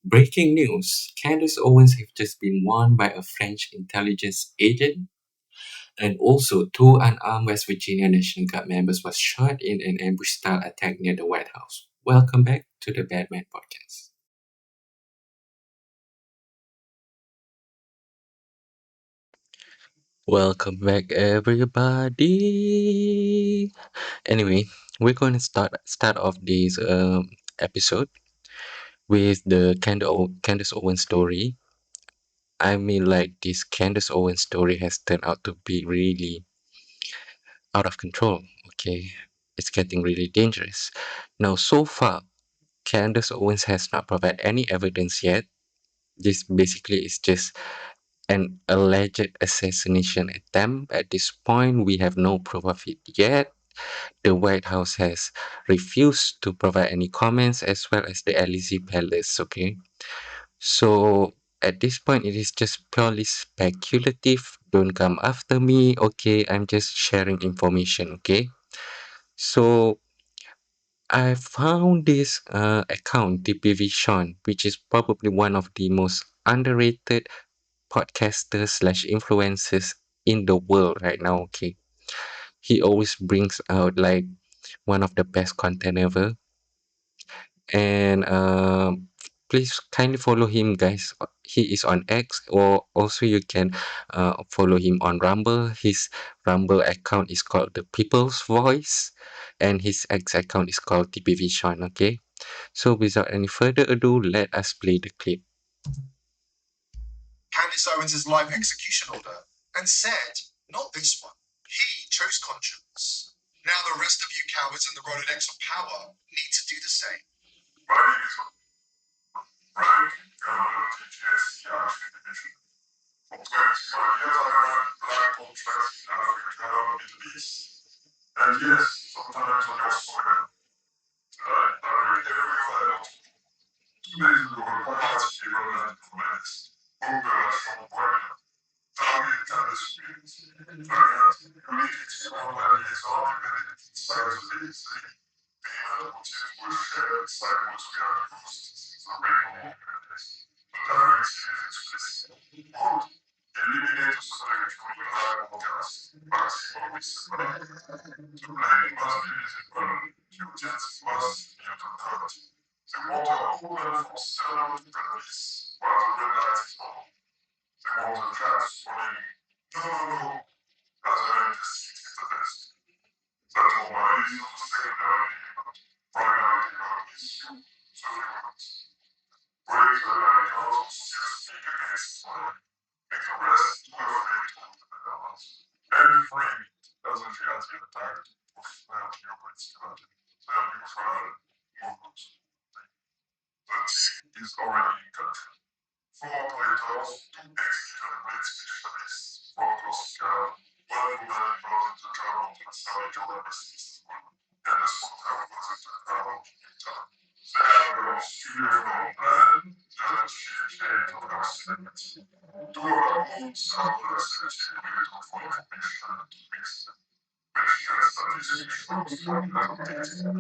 Breaking news: Candace Owens has just been warned by a French intelligence agent, and also two unarmed West Virginia National Guard members was shot in an ambush-style attack near the White House. Welcome back to the Batman Podcast. Welcome back, everybody. Anyway, we're going to start off this episode with the Candace Owens story. I mean, like this Candace Owens story has turned out to be really out of control. Okay, it's getting really dangerous. Now, so far, Candace Owens has not provided any evidence yet. This basically is just an alleged assassination attempt. At this point, we have no proof of it yet. The White House has refused to provide any comments, as well as the Elysee Palace. Okay, so at this point, it is just purely speculative. Don't come after me. Okay, I'm just sharing information. Okay, so I found this account, DPV Sean, which is probably one of the most underrated podcasters slash influencers in the world right now. Okay, he always brings out like one of the best content ever, and please kindly follow him, guys. He is on X, or also you can follow him on Rumble. His Rumble account is called the People's Voice, and his X account is called DPV Sean. Okay, so without any further ado, let us play the clip. Candace Owens' live execution order and said, not this one. He chose conscience. Now the rest of you cowards in the Rolodex of power need to do the same. My name is Frank, and I'm a TGS division. For 25 years, I ran black contracts in Africa and the Middle East. And yes, sometimes on your soil. I read every file. 2 days ago, a party landed from Venice. Google from Guardia. Target Candace Owens. Variant, unique extraordinary liaison embedded inside the DSA. Payment motives were shared inside what we are used the rainbow organization. The directive is explicit. Quote, eliminate the subject from the live podcast, maximum visibility. The blame must be visible, duties must be undercut. The water open from cellar to pelvis, while the red light is on. They want the trans running, no, as an antecedent to this. That woman is not secondary, but primary issue, so different. Break the radicals, still speak against fire, make the rest too afraid to hold the balance. Every frame doesn't feel as attacked or smell your brain's skeleton, than you try movement. The team is already in country. 4 operators, 2 ex-Legion blade specialists, 4 Coast Guard, 1 woman involved in the travel to the Savage Overseas School, and a small town was at the travel in Utah. They have a studio from plan, just achieved 8 of our segments. 2 of our moves are represented for information and to mix them. Medical statistics shows that updated.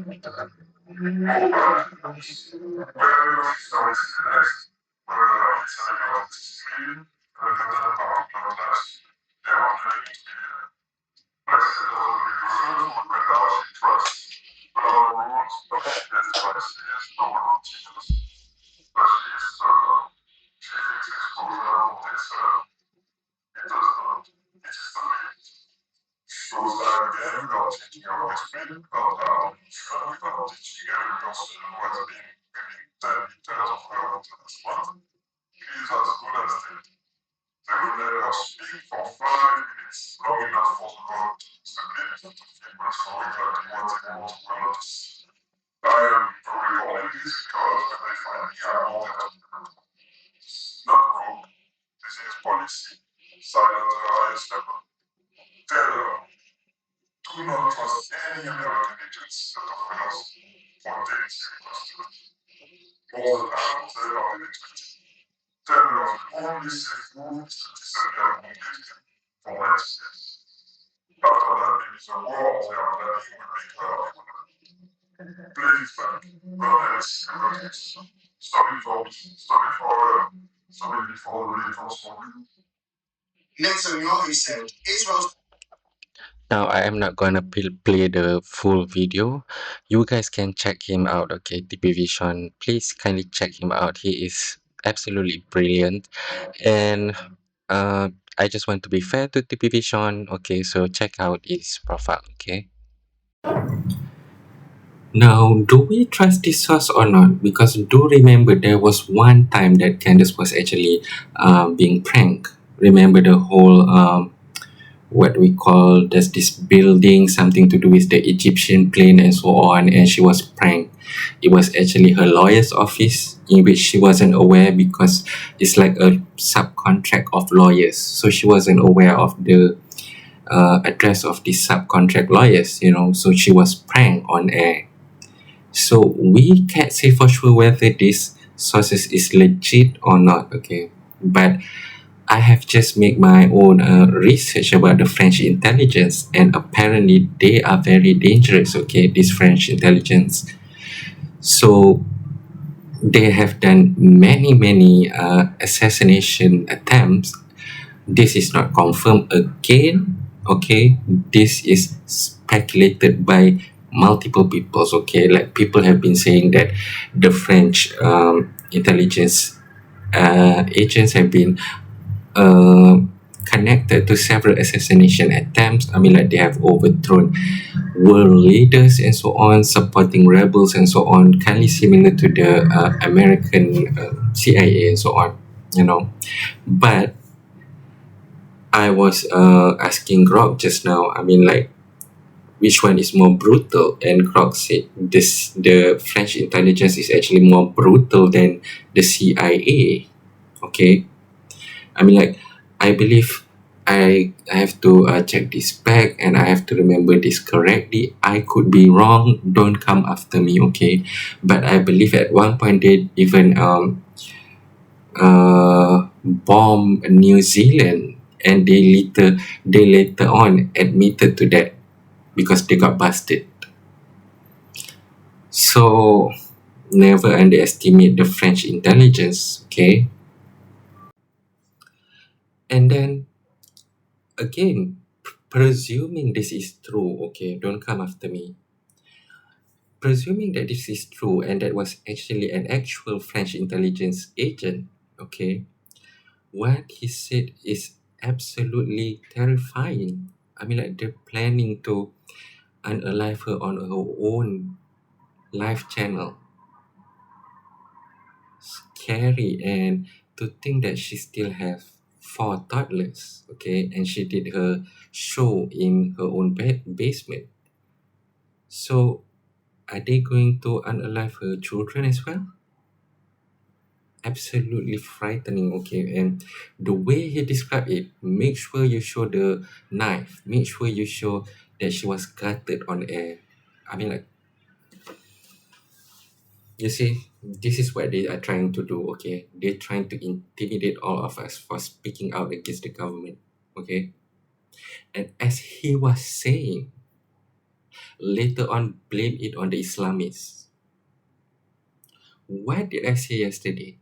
All participants, whether your story is next, whether it's a young stream, whether the partner class, they are ready to be there. Like I said, all the reviewers would rely on trust, but our rules don't get devices, no one teaches. But she is she thinks exposure will take it does not. It is the limit. She goes there again without taking her voice back, without having without teaching every person who has been giving 10 meters of her to this month. She is as good as dead. They will let her speak for 5 minutes, long enough for the world to use the limit to feel much more exactly what they want the world to see. I am recalling this because when they find me, I won't have to remember. Not wrong. This is policy. Silent at the highest level. Tell her, do not trust any American agents that offer us for dates requested. More than half of them are elected. Tell her the only safe move is to disappear completely from NCS. After that, maybe the war they are planning will make her irrelevant. Play it back, run NCS, Study before ready for smoking. Netanyahu said Israel's. Now I am not gonna play the full video. You guys can check him out, okay? TP Vision. Please kindly check him out. He is absolutely brilliant. And I just want to be fair to TP Vision, okay? So check out his profile, okay? Now, do we trust this source or not? Because do remember there was one time that Candace was actually being pranked. Remember the whole what we call there's this building, something to do with the Egyptian plane and so on, and she was pranked. It was actually her lawyer's office in which she wasn't aware because it's like a subcontract of lawyers. So she wasn't aware of the address of the subcontract lawyers, so she was pranked on air. So we can't say for sure whether this sources is legit or not, okay? But I have just made my own research about the French intelligence, and apparently they are very dangerous, okay? This French intelligence. So they have done many assassination attempts. This is not confirmed again, okay? This is speculated by multiple peoples, okay? Like people have been saying that the French intelligence agents have been uh, connected to several assassination attempts. I mean, like they have overthrown world leaders and so on, supporting rebels and so on, kindly similar to the American CIA and so on, you know. But I was asking Grok just now, I mean, like, which one is more brutal? And Grok said the French intelligence is actually more brutal than the CIA. Okay, I mean, like, I believe I have to check this back and I have to remember this correctly. I could be wrong. Don't come after me, okay? But I believe at one point they even bomb New Zealand, and they later on admitted to that because they got busted. So never underestimate the French intelligence, okay? And then again, presuming this is true, okay, don't come after me. Presuming that this is true and that was actually an actual French intelligence agent, okay, what he said is absolutely terrifying. I mean, like they're planning to unalive her on her own live channel. Scary, and to think that she still have four toddlers, okay, and she did her show in her own basement. So are they going to unalive her children as well? Absolutely frightening, okay. And the way he described it, make sure you show the knife, make sure you show that she was gutted on air. I mean, like, you see, this is what they are trying to do, okay. They're trying to intimidate all of us for speaking out against the government, okay. And as he was saying, later on blame it on the Islamists. What did I say yesterday?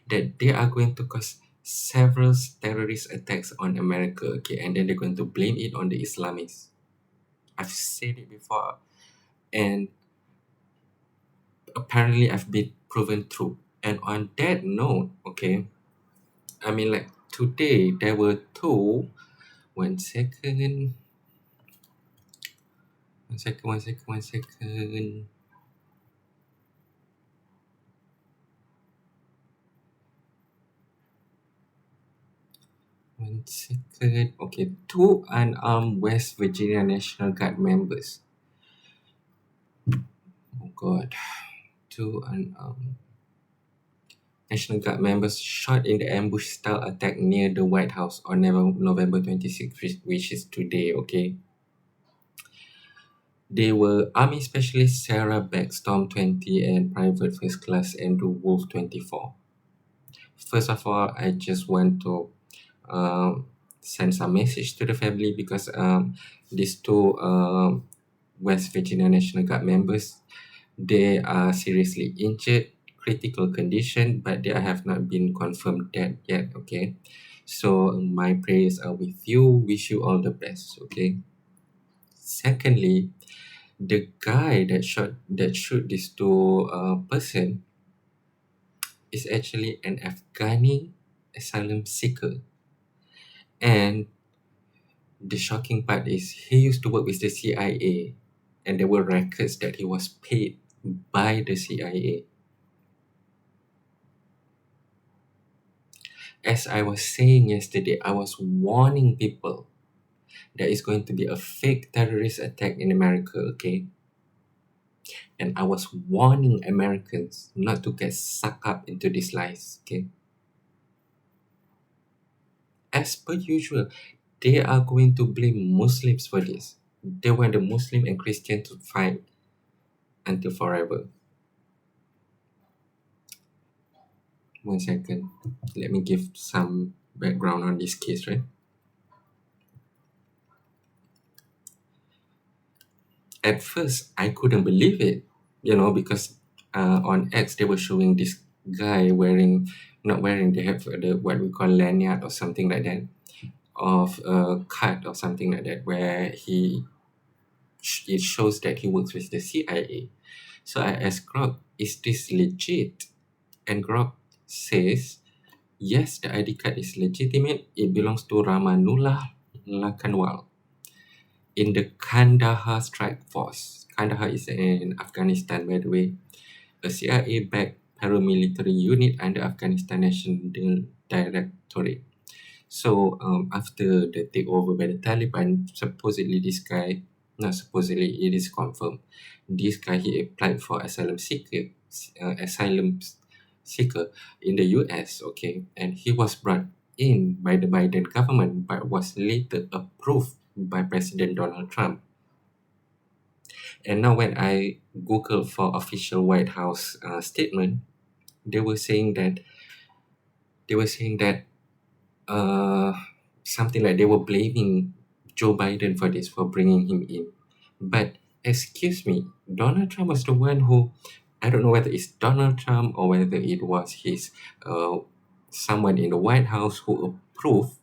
That they are going to cause several terrorist attacks on America, okay, and then they're going to blame it on the Islamists. I've said it before, and apparently I've been proven true. And on that note, okay, I mean, like, today there were two. One second. One second, one second, one second. One second. Okay, two unarmed West Virginia National Guard members. Oh God. Two unarmed National Guard members shot in the ambush-style attack near the White House on November 26th, which is today, okay? They were Army Specialist Sarah Backstorm 20 and Private First Class Andrew Wolf 24. First of all, I just want to send some message to the family because these two West Virginia National Guard members, They are seriously injured, critical condition, but they have not been confirmed dead yet. Okay, so my prayers are with you. Wish you all the best. Okay. Secondly, the guy that shoot these two person is actually an Afghani asylum seeker. And the shocking part is he used to work with the CIA, and there were records that he was paid by the CIA. As I was saying yesterday, I was warning people there is going to be a fake terrorist attack in America, okay? And I was warning Americans not to get sucked up into these lies, okay? As per usual, they are going to blame Muslims for this. They want the Muslim and Christian to fight until forever. One second. Let me give some background on this case, right? At first, I couldn't believe it, because on X they were showing this guy wearing, not wearing, they have the what we call lanyard or something like that, of a card or something like that, where it shows that he works with the CIA. So I asked Grok, is this legit? And Grok says, yes, the ID card is legitimate. It belongs to Ramanullah Lakanwal in the Kandahar Strike Force. Kandahar is in Afghanistan, by the way, a CIA-backed paramilitary unit under Afghanistan National Directorate. So after the takeover by the Taliban, supposedly this guy, not supposedly, it is confirmed, this guy, he applied for asylum seeker in the US, okay, and he was brought in by the Biden government, but was later approved by President Donald Trump. And now when I Google for official White House statement, they were saying that uh, something like they were blaming Joe Biden for this, for bringing him in. But excuse me, Donald Trump was the one who, I don't know whether it's Donald Trump or whether it was his someone in the White House who approved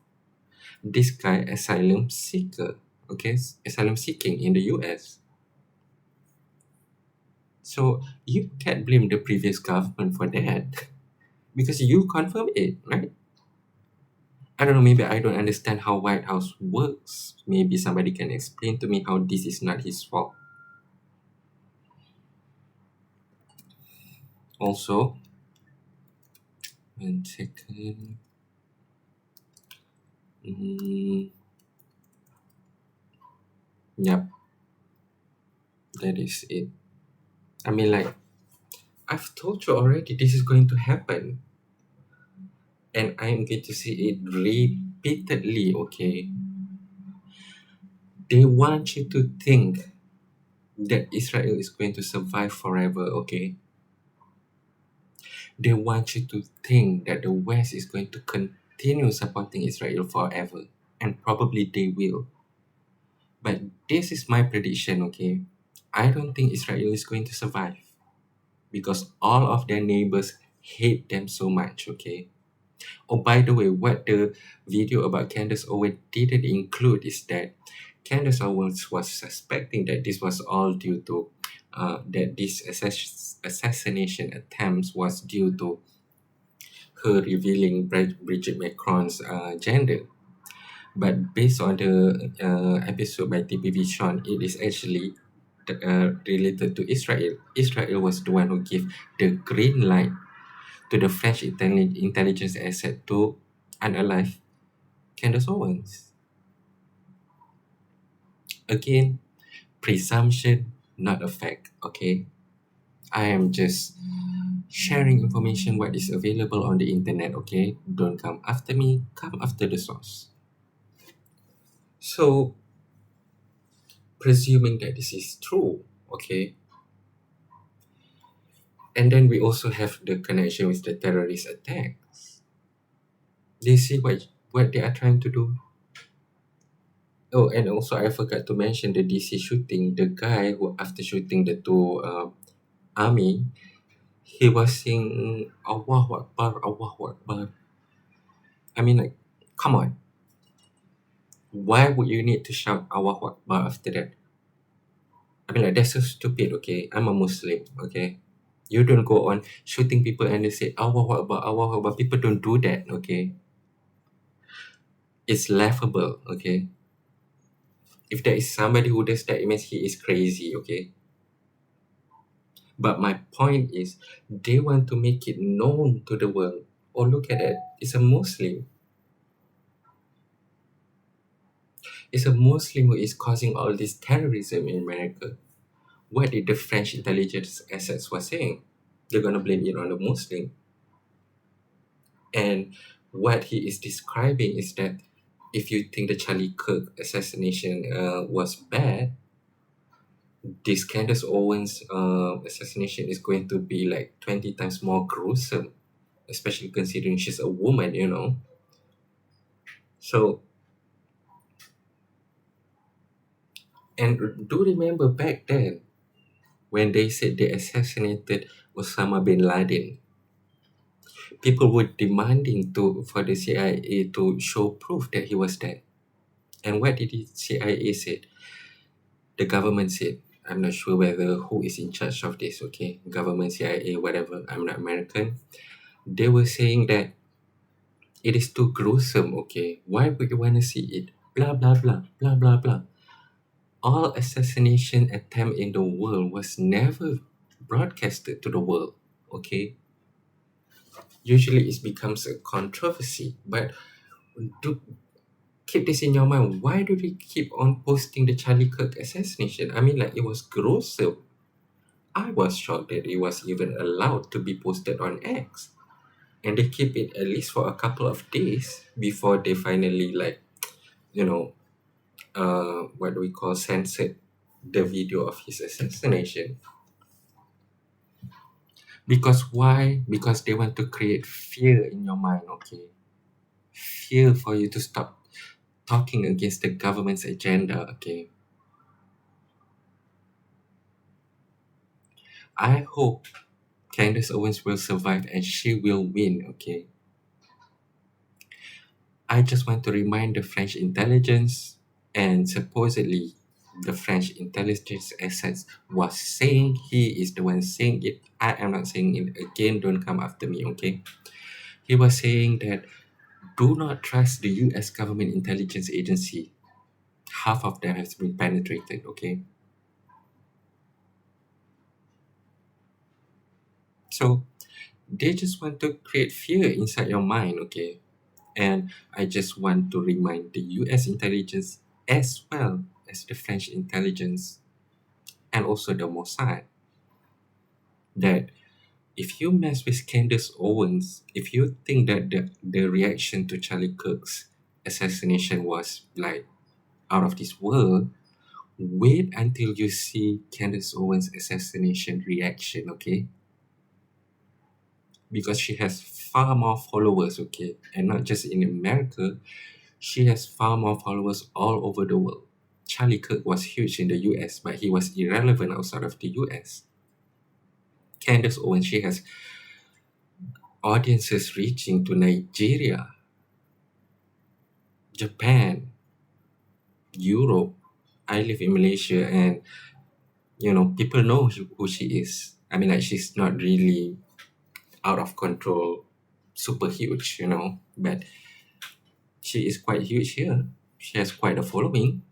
this guy asylum seeker, okay, asylum seeking in the US. So you can't blame the previous government for that because you confirm it, right? I don't know, maybe I don't understand how White House works. Maybe somebody can explain to me how this is not his fault. Also, one second. Mm, yep, that is it. I mean, like, I've told you already this is going to happen. And I'm going to see it repeatedly, okay? They want you to think that Israel is going to survive forever, okay? They want you to think that the West is going to continue supporting Israel forever, and probably they will. But this is my prediction, okay? I don't think Israel is going to survive because all of their neighbors hate them so much, okay? Oh, by the way, what the video about Candace Owens didn't include is that Candace Owens was suspecting that this was all due to that this assassination attempts was due to her revealing Bridget Macron's gender. But based on the episode by TPV Sean, it is actually related to Israel. Israel was the one who gave the green light to the French intelligence asset to unalive Candace Owens. Again, presumption, not a fact, okay? I am just sharing information what is available on the internet, okay? Don't come after me, come after the source. So, presuming that this is true, okay? And then we also have the connection with the terrorist attacks. Do you see what they are trying to do? Oh, and also I forgot to mention the DC shooting. The guy who, after shooting the two army, he was saying Allahu Akbar, Allahu Akbar. I mean, like, come on. Why would you need to shout Allahu Akbar after that? I mean, like, that's so stupid, okay? I'm a Muslim, okay? You don't go on shooting people and they say Allahu Akbar, Allahu Akbar. People don't do that, okay? It's laughable, okay? If there is somebody who does that, it means he is crazy, okay? But my point is, they want to make it known to the world. Oh, look at that. It's a Muslim. It's a Muslim who is causing all this terrorism in America. What did the French intelligence assets were saying? They're gonna blame it on the Muslim. And what he is describing is that if you think the Charlie Kirk assassination was bad, this Candace Owens assassination is going to be like 20 times more gruesome, especially considering she's a woman, you know. So, and do remember back then when they said they assassinated Osama bin Laden, people were demanding for the CIA to show proof that he was dead. And what did the CIA say? The government said, I'm not sure whether who is in charge of this, okay? Government, CIA, whatever, I'm not American. They were saying that it is too gruesome, okay? Why would you want to see it? Blah, blah, blah, blah, blah, blah. All assassination attempt in the world was never broadcasted to the world, okay? Usually it becomes a controversy, but do keep this in your mind. Why do they keep on posting the Charlie Kirk assassination? I mean, like, it was gruesome. I was shocked that it was even allowed to be posted on X. And they keep it at least for a couple of days before they finally, like, you know, what do we call, censored the video of his assassination. Because why? Because they want to create fear in your mind, okay? Fear for you to stop talking against the government's agenda, okay? I hope Candace Owens will survive and she will win, okay? I just want to remind the French intelligence, and supposedly the French intelligence assets was saying he is the one saying it. I am not saying it again, don't come after me, okay? He was saying that do not trust the US government intelligence agency. Half of them has been penetrated, okay? So they just want to create fear inside your mind, okay? And I just want to remind the US intelligence as well as the French intelligence and also the Mossad that if you mess with Candace Owens, if you think that the reaction to Charlie Kirk's assassination was like out of this world, wait until you see Candace Owens' assassination reaction, okay? Because she has far more followers, okay? And not just in America, she has far more followers all over the world. Charlie Kirk was huge in the US, but he was irrelevant outside of the US. Candace Owens, she has audiences reaching to Nigeria, Japan, Europe. I live in Malaysia and, people know who she is. I mean, like, she's not really out of control, super huge, but she is quite huge here. She has quite a following.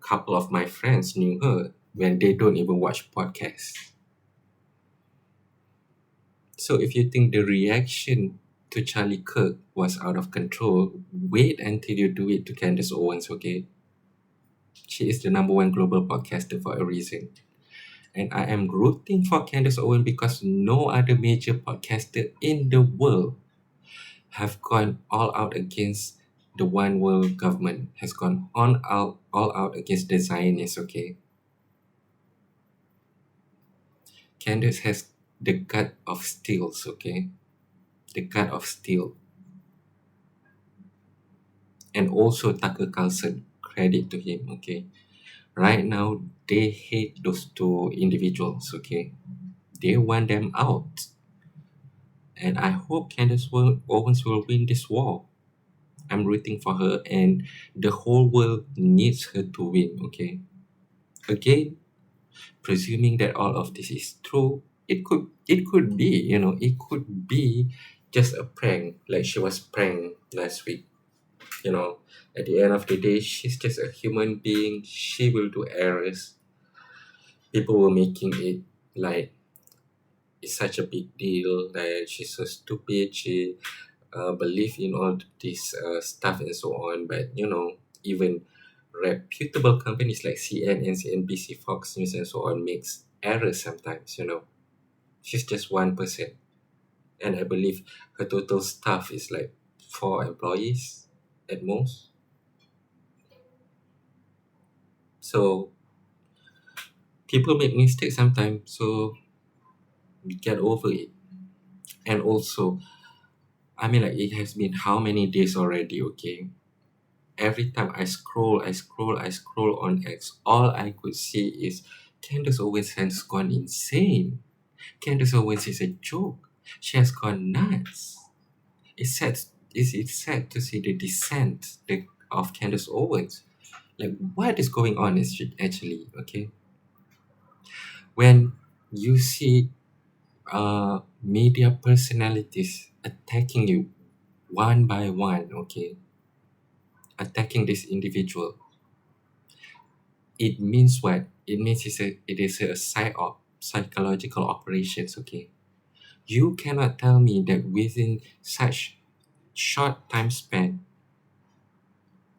Couple of my friends knew her when they don't even watch podcasts. So if you think the reaction to Charlie Kirk was out of control, wait until you do it to Candace Owens, okay? She is the number one global podcaster for a reason. And I am rooting for Candace Owens because no other major podcaster in the world have gone all out against the one world government, has gone all out against the Zionists, okay? Candace has the gut of steel, okay? The gut of steel. And also Tucker Carlson, credit to him, okay? Right now, they hate those two individuals, okay? They want them out. And I hope Owens will win this war. I'm rooting for her, and the whole world needs her to win, okay? Again, presuming that all of this is true, it could be, it could be just a prank, like she was pranked last week. You know, at the end of the day, she's just a human being. She will do errors. People were making it like it's such a big deal that she's so stupid. She believe in all this stuff and so on. But even reputable companies like CNN, CNBC, Fox News, and so on makes errors sometimes. She's just one person, and I believe her total staff is like 4 employees at most. So people make mistakes sometimes. So get over it. And also, I mean, like, it has been how many days already, okay? Every time I scroll on X, all I could see is Candace Owens has gone insane. Candace Owens is a joke. She has gone nuts. It's sad. It's sad to see the descent of Candace Owens. Like, what is going on actually, okay? When you see media personalities attacking you one by one, okay? Attacking this individual, it means what? It means it is a psychological operations, okay? You cannot tell me that within such short time span,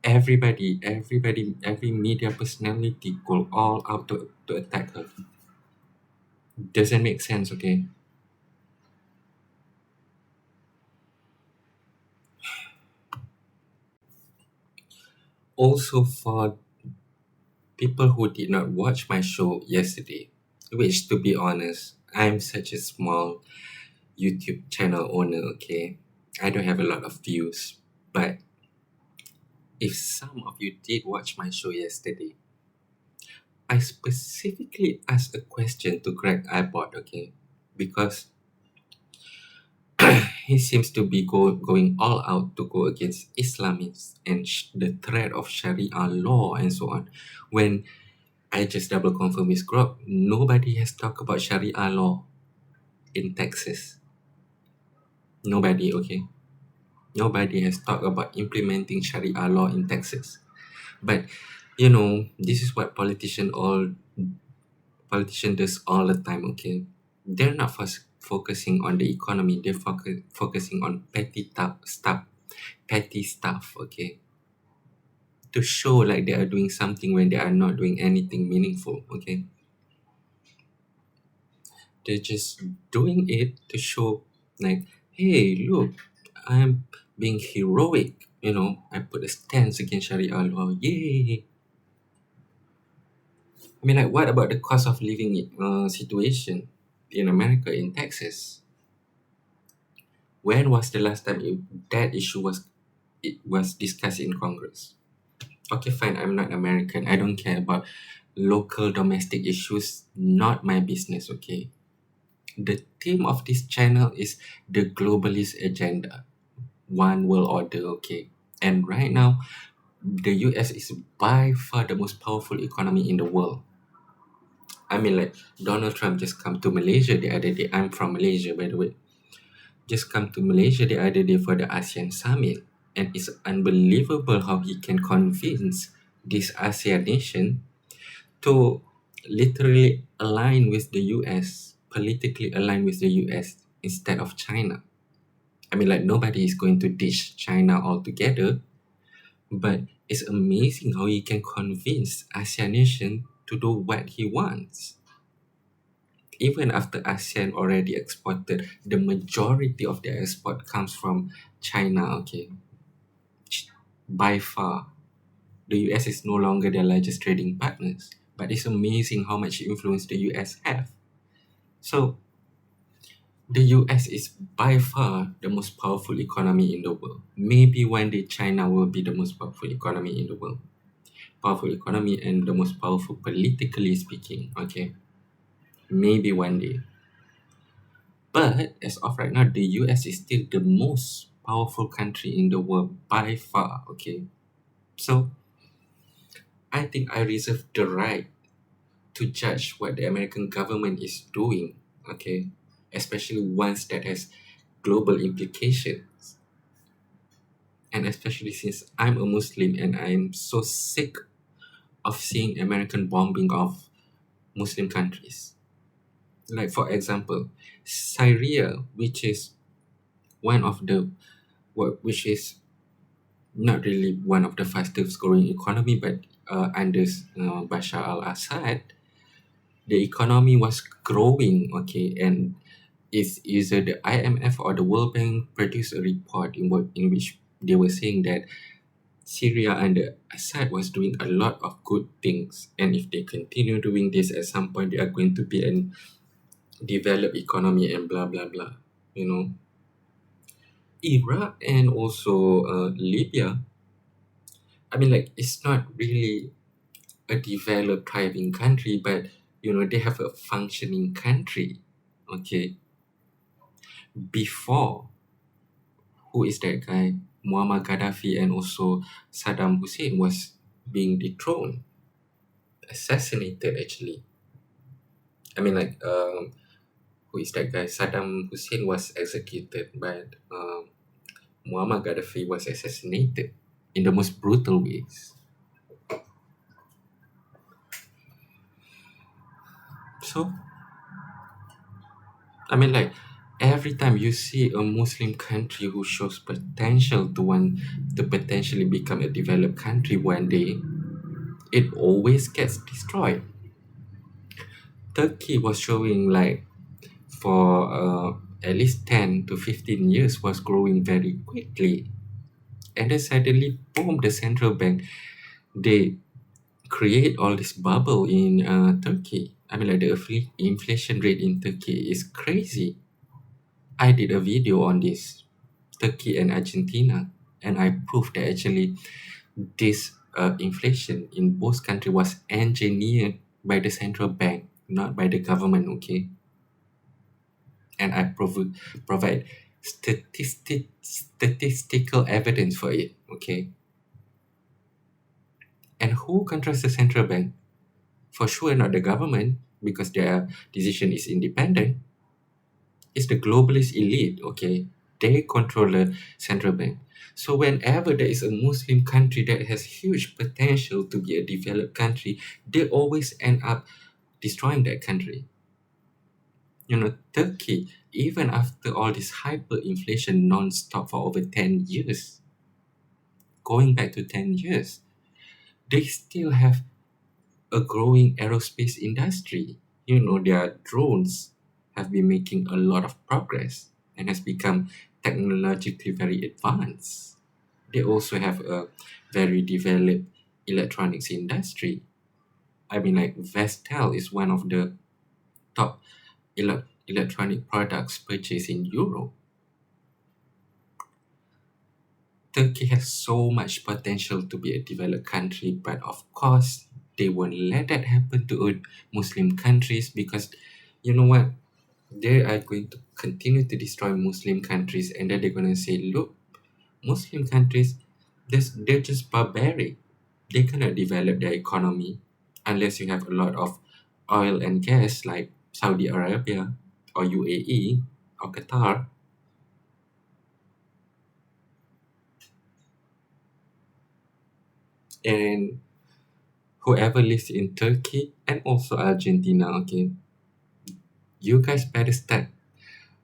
every media personality go all out to attack her. Doesn't make sense, okay? Also, for people who did not watch my show yesterday, which, to be honest, I'm such a small YouTube channel owner, okay? I don't have a lot of views, but if some of you did watch my show yesterday, I specifically asked a question to Greg Abbott, okay? Because he seems to be going all out to go against Islamists and the threat of Sharia law and so on. When I just double confirm his Grok, nobody has talked about Sharia law in Texas. Nobody, okay? Nobody has talked about implementing Sharia law in Texas. But this is what politician does all the time, okay? They're not focusing on the economy, they're focusing on petty stuff, okay? To show like they are doing something when they are not doing anything meaningful, okay? They're just doing it to show, like, hey, look, I'm being heroic, I put a stance against Sharia law, yay! I mean, like, what about the cost of living situation in America, in Texas? When was the last time that issue was discussed in Congress? Okay, fine. I'm not American. I don't care about local domestic issues. Not my business. Okay. The theme of this channel is the globalist agenda, one world order. Okay, and right now, the U.S. is by far the most powerful economy in the world. I mean, like, Donald Trump just come to Malaysia the other day. I'm from Malaysia, by the way. Just come to Malaysia the other day for the ASEAN summit. And it's unbelievable how he can convince this ASEAN nation to literally align with the US, politically align with the US instead of China. I mean, like, nobody is going to ditch China altogether, but it's amazing how he can convince ASEAN nation to do what he wants. Even after ASEAN already exported, the majority of their export comes from China, okay? By far, the US is no longer their largest trading partners, but it's amazing how much influence the US have. So, the US is by far the most powerful economy in the world. Maybe one day China will be the most powerful economy in the world. powerful economy and the most powerful politically speaking. Okay, maybe one day. But as of right now, the US is still the most powerful country in the world by far. Okay, so I think I reserve the right to judge what the American government is doing. Okay, especially ones that has global implications, and especially since I'm a Muslim and I'm so sick of seeing American bombing of Muslim countries. Like for example, Syria, which is one of the which is not really one of the fastest growing economy, but under Bashar al-Assad, the economy was growing. Okay, and it's either the IMF or the World Bank produced a report in which they were saying that Syria under Assad was doing a lot of good things, and if they continue doing this, at some point they are going to be an developed economy and blah blah blah. You know, Iraq and also Libya. I mean, like it's not really a developed, thriving country, but they have a functioning country. Okay, before who is that guy? Muammar Gaddafi and also Saddam Hussein was being dethroned, assassinated actually. I mean, like, who is that guy? Saddam Hussein was executed, but Muammar Gaddafi was assassinated in the most brutal ways. So, I mean, like, every time you see a Muslim country who shows potential to want to potentially become a developed country one day, it always gets destroyed. Turkey was showing like for at least 10 to 15 years was growing very quickly, and then suddenly boom, the central bank, they create all this bubble in Turkey. I mean, like the inflation rate in Turkey is crazy. I did a video on this, Turkey and Argentina, and I proved that actually this inflation in both countries was engineered by the central bank, not by the government. Okay, and I provide statistical evidence for it. Okay, and who controls the central bank? For sure, not the government, because their decision is independent. It's the globalist elite. Okay, they control the central bank. So whenever there is a Muslim country that has huge potential to be a developed country, they always end up destroying that country. Turkey, even after all this hyperinflation non-stop for over 10 years, going back to 10 years, they still have a growing aerospace industry. Their drones have been making a lot of progress and has become technologically very advanced. They also have a very developed electronics industry. I mean, like Vestel is one of the top electronic products purchased in Europe. Turkey has so much potential to be a developed country, but of course, they won't let that happen to Muslim countries because you know what? They are going to continue to destroy Muslim countries, and then they're going to say, look, Muslim countries, they're just barbaric. They cannot develop their economy unless you have a lot of oil and gas like Saudi Arabia or UAE or Qatar. And whoever lives in Turkey and also Argentina, okay, you guys better start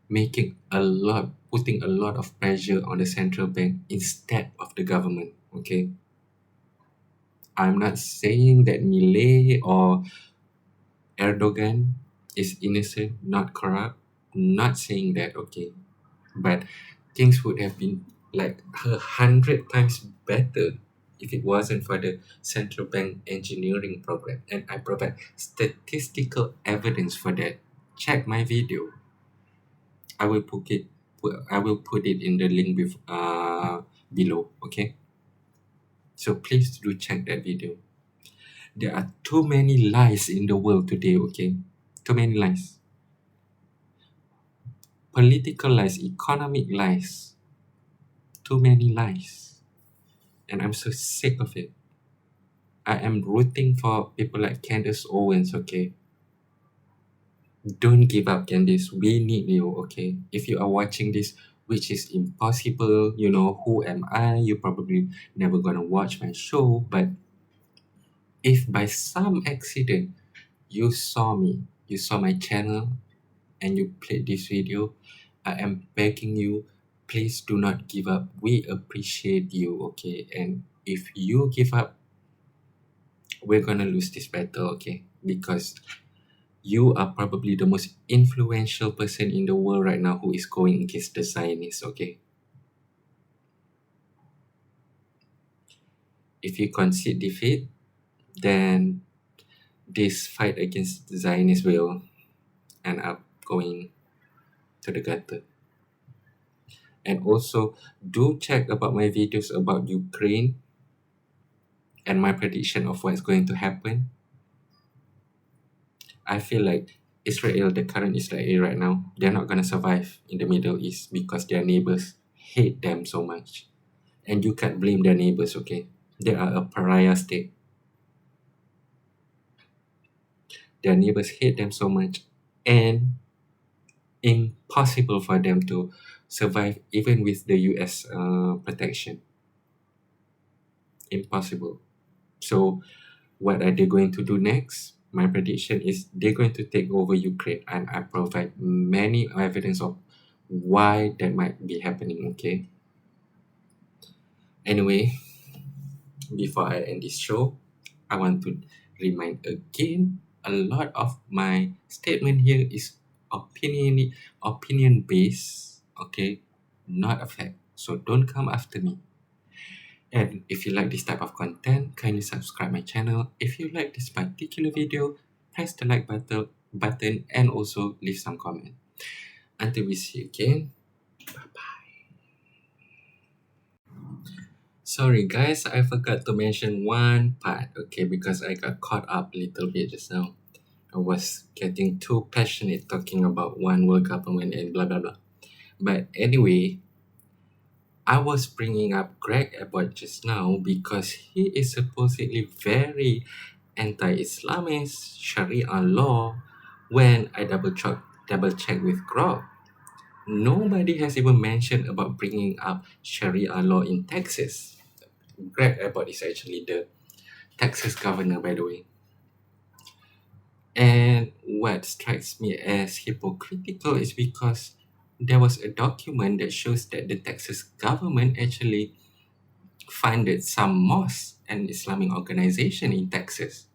putting a lot of pressure on the central bank instead of the government, okay? I'm not saying that Milei or Erdogan is innocent, not corrupt. Not saying that, okay? But things would have been like 100 times better if it wasn't for the central bank engineering program. And I provide statistical evidence for that. Check my video. I will put it in the link below. Okay. So please do check that video. There are too many lies in the world today, okay? Too many lies. Political lies, economic lies, too many lies. And I'm so sick of it. I am rooting for people like Candace Owens, okay? Don't give up, Candace. We need you, okay? If you are watching this, which is impossible, you know, who am I? You probably never gonna watch my show, but if by some accident you saw me, you saw my channel, and you played this video, I am begging you, please do not give up. We appreciate you, okay? And if you give up, we're gonna lose this battle, okay? Because you are probably the most influential person in the world right now who is going against the Zionists, okay? If you concede defeat, then this fight against the Zionists will end up going to the gutter. And also, do check about my videos about Ukraine and my prediction of what's going to happen. I feel like Israel, the current Israel right now, they're not going to survive in the Middle East because their neighbors hate them so much. And you can't blame their neighbors, okay? They are a pariah state. Their neighbors hate them so much and impossible for them to survive even with the US protection. Impossible. So what are they going to do next? My prediction is they're going to take over Ukraine, and I provide many evidence of why that might be happening, okay? Anyway, before I end this show, I want to remind again, a lot of my statement here is opinion based, okay? Not a fact. So don't come after me. And if you like this type of content, kindly subscribe my channel. If you like this particular video, press the like button and also leave some comment. Until we see you again. Sorry guys, I forgot to mention one part, okay, because I got caught up a little bit just now. I was getting too passionate talking about one world government and blah blah blah. But anyway, I was bringing up Greg Abbott just now because he is supposedly very anti-Islamist Sharia law. When I double check with Grok, nobody has even mentioned about bringing up Sharia law in Texas. Greg Abbott is actually the Texas governor, by the way. And what strikes me as hypocritical is because there was a document that shows that the Texas government actually funded some mosques and Islamic organization in Texas.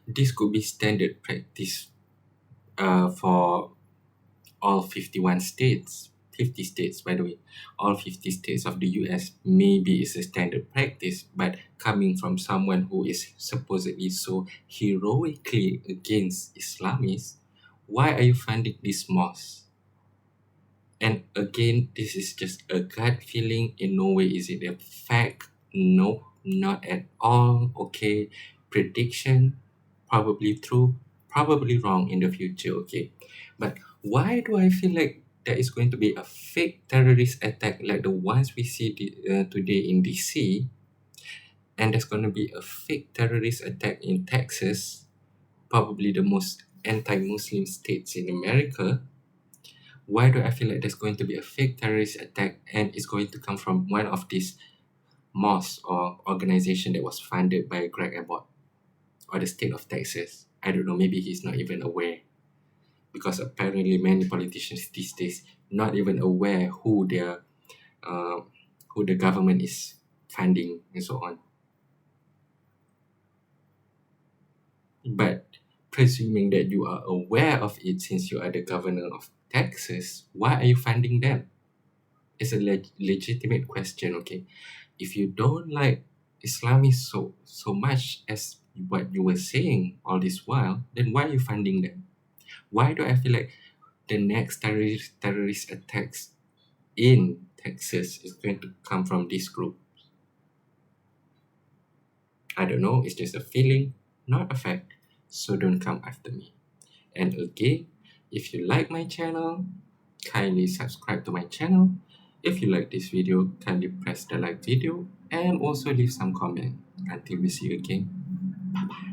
This could be standard practice for all 51 states, 50 states, by the way, all 50 states of the US. Maybe it's a standard practice, but coming from someone who is supposedly so heroically against Islamists, why are you funding this mosque? And again, this is just a gut feeling. In no way is it a fact. No, not at all. Okay, prediction, probably true, probably wrong in the future. Okay, but why do I feel like there is going to be a fake terrorist attack like the ones we see today in DC, and there's going to be a fake terrorist attack in Texas, probably the most anti-Muslim states in America? Why do I feel like there's going to be a fake terrorist attack and it's going to come from one of these mosques or organization that was funded by Greg Abbott or the state of Texas? I don't know, maybe he's not even aware, because apparently many politicians these days not even aware uh, who the government is funding and so on. But presuming that you are aware of it since you are the governor of Texas, why are you funding them? It's a legitimate question, okay? If you don't like Islamists so much as what you were saying all this while, then why are you funding them? Why do I feel like the next terrorist attacks in Texas is going to come from this group? I don't know, it's just a feeling, not a fact. So don't come after me. And again, if you like my channel, kindly subscribe to my channel. If you like this video, kindly press the like video and also leave some comment. Until we see you again. Bye bye.